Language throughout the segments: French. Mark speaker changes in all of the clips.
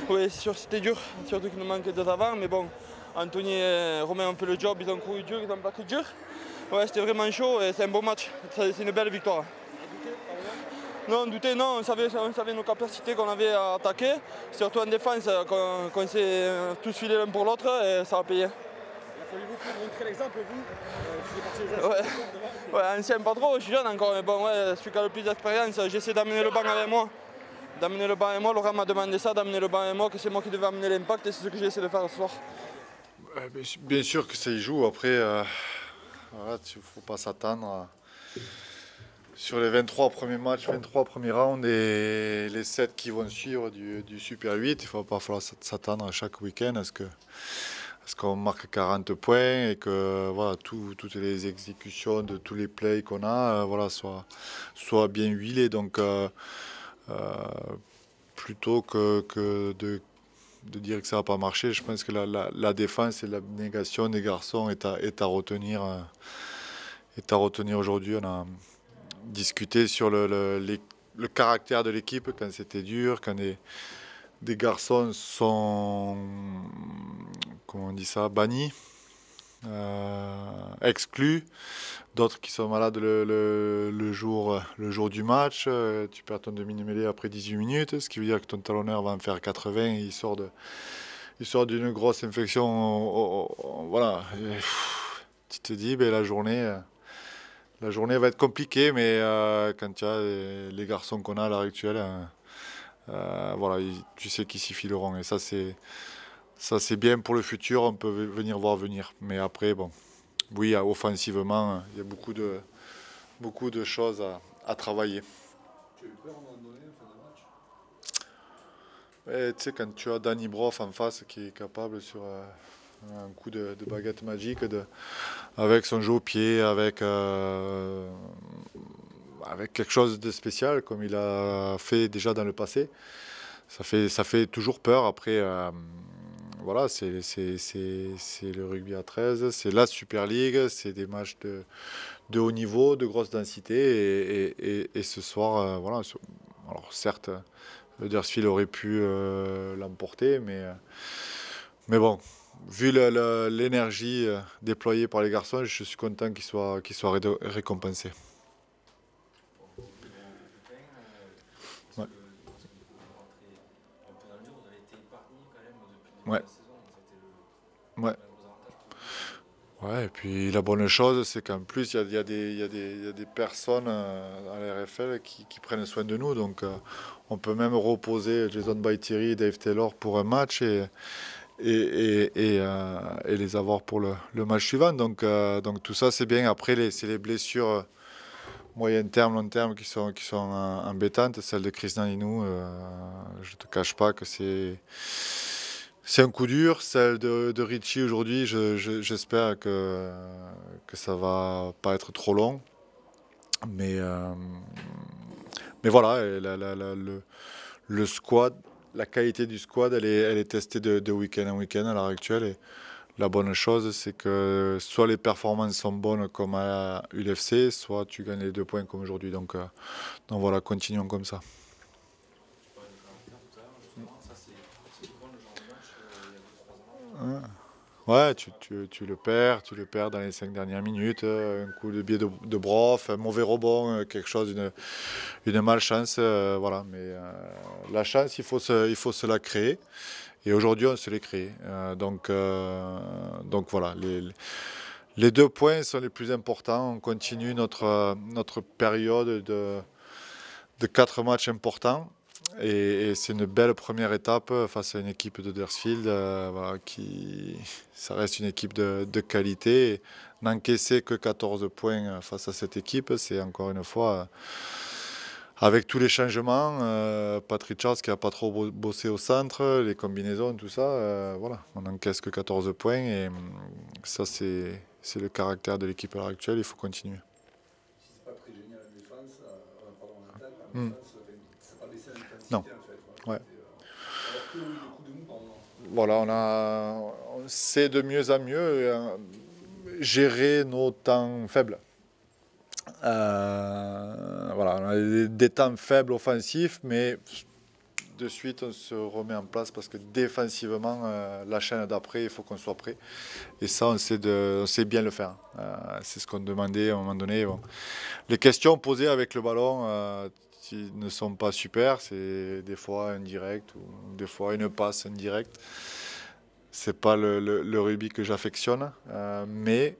Speaker 1: Oui, c'est sûr, c'était dur, surtout qu'il nous manquait deux avant, mais bon, Anthony et Romain ont fait le job, ils ont couru dur, ils ont plaqué dur. Ouais, c'était vraiment chaud et c'est un beau match, c'est une belle victoire. Non, on doutait, non, on savait nos capacités qu'on avait à attaquer, surtout en défense, qu'on s'est tous filés l'un pour l'autre et ça a payé.
Speaker 2: Il a fallu beaucoup montrer l'exemple, vous, qui est parti
Speaker 1: Ouais. Ouais, ancien pas trop, je suis jeune encore, mais bon, ouais, celui qui a le plus d'expérience, j'essaie d'amener le banc avec moi. D'amener le banc avec moi, Laurent m'a demandé ça, d'amener le banc avec moi, que c'est moi qui devais amener l'impact et c'est ce que j'ai essayé de faire ce soir.
Speaker 3: Bien sûr que ça y joue, après, voilà, il ne faut pas s'attendre sur les 23 premiers matchs, 23 premiers rounds et les 7 qui vont suivre du Super 8, il ne va pas falloir s'attendre à chaque week-end à ce qu'on marque 40 points et que voilà, toutes les exécutions de tous les plays qu'on a voilà, soient bien huilées. Donc, plutôt que de dire que ça n'a pas marché, je pense que la défense et l'abnégation des garçons est à retenir aujourd'hui. On a discuté sur le caractère de l'équipe quand c'était dur, quand des garçons sont, comment on dit ça, bannis, exclus, d'autres qui sont malades le jour du match. Tu perds ton demi-mêlée après 18 minutes, ce qui veut dire que ton talonneur va en faire 80 et il sort d'une grosse infection. Voilà. Et, tu te dis, ben, la journée va être compliquée, mais quand tu as les garçons qu'on a à l'heure actuelle, voilà, tu sais qu'ils s'y fileront. Et ça, c'est bien pour le futur, on peut venir voir venir. Mais après, bon, oui, offensivement, il y a beaucoup de choses à travailler.
Speaker 4: Tu as eu peur à un moment donné, en fin de match?
Speaker 3: Tu sais, quand tu as Danny Broff en face qui est capable sur un coup de baguette magique, avec son jeu au pied, avec quelque chose de spécial comme il a fait déjà dans le passé, ça fait toujours peur. Après, voilà, c'est le rugby à 13, c'est la Super League, c'est des matchs de haut niveau, de grosse densité. Et ce soir, voilà, alors certes, Huddersfield aurait pu l'emporter, mais bon, vu l'énergie déployée par les garçons, je suis content qu'ils soient récompensés. Ouais. Ouais. Ouais. Ouais, et puis la bonne chose, c'est qu'en plus, il y a des personnes à la RFL qui prennent soin de nous. Donc, on peut même reposer Jason Baitieri et Dave Taylor pour un match et les avoir pour le match suivant. Donc tout ça, c'est bien. Après, c'est les blessures moyen terme, long terme qui sont embêtantes. Celle de Chris Naninou, je ne te cache pas que c'est un coup dur. Celle de Richie aujourd'hui, j'espère que ça va pas être trop long. Mais voilà, le squad, la qualité du squad, elle est testée de week-end en week-end à l'heure actuelle. Et la bonne chose, c'est que soit les performances sont bonnes comme à l'UFC, soit tu gagnes les 2 points comme aujourd'hui. Donc voilà, continuons comme ça. Ouais, tu le perds dans les 5 dernières minutes, un coup de biais de Broff, un mauvais rebond, quelque chose, une malchance, voilà. Mais la chance, il faut se la créer. Et aujourd'hui, on se l'est créé. Donc voilà, les 2 points sont les plus importants. On continue notre période de 4 matchs importants. Et c'est une belle première étape face à une équipe de Huddersfield voilà, ça reste une équipe de qualité. N'encaisser que 14 points face à cette équipe, c'est encore une fois, avec tous les changements, Pat Richards qui n'a pas trop bossé au centre, les combinaisons, tout ça, voilà, on n'encaisse que 14 points et ça c'est le caractère de l'équipe à l'heure actuelle, il faut continuer.
Speaker 4: Si c'est pas très génial en défense, pardon, en attaque, en défense, ça n'a pas baissé l'intensité
Speaker 3: Non.
Speaker 4: en fait.
Speaker 3: Ouais.
Speaker 4: Alors que le coup de mou, pardon.
Speaker 3: Voilà, on sait de mieux en mieux gérer nos temps faibles. Voilà, on a des temps faibles offensifs, mais de suite on se remet en place parce que défensivement, la chaîne d'après, il faut qu'on soit prêt. Et ça, on sait bien le faire. C'est ce qu'on demandait à un moment donné. Bon. Les questions posées avec le ballon ne sont pas super. C'est des fois un direct ou des fois une passe indirecte. C'est pas le rugby que j'affectionne, mais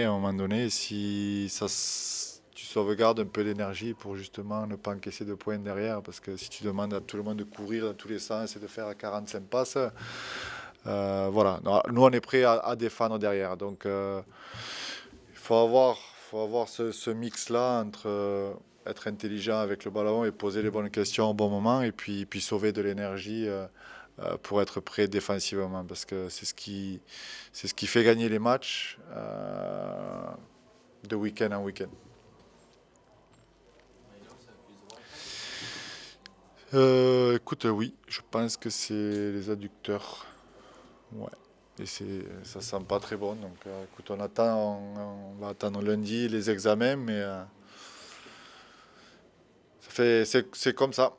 Speaker 3: à un moment donné, si tu sauvegardes un peu d'énergie pour justement ne pas encaisser de points derrière, parce que si tu demandes à tout le monde de courir dans tous les sens et de faire 45 passes, voilà. Nous, on est prêt à défendre derrière. Donc, il faut avoir ce mix-là entre être intelligent avec le ballon et poser les bonnes questions au bon moment et puis sauver de l'énergie pour être prêt défensivement, parce que c'est ce qui fait gagner les matchs de week-end en week-end. Écoute, oui, je pense que c'est les adducteurs. Ouais. Et ça sent pas très bon. Donc, écoute, on va attendre lundi les examens, mais c'est comme ça.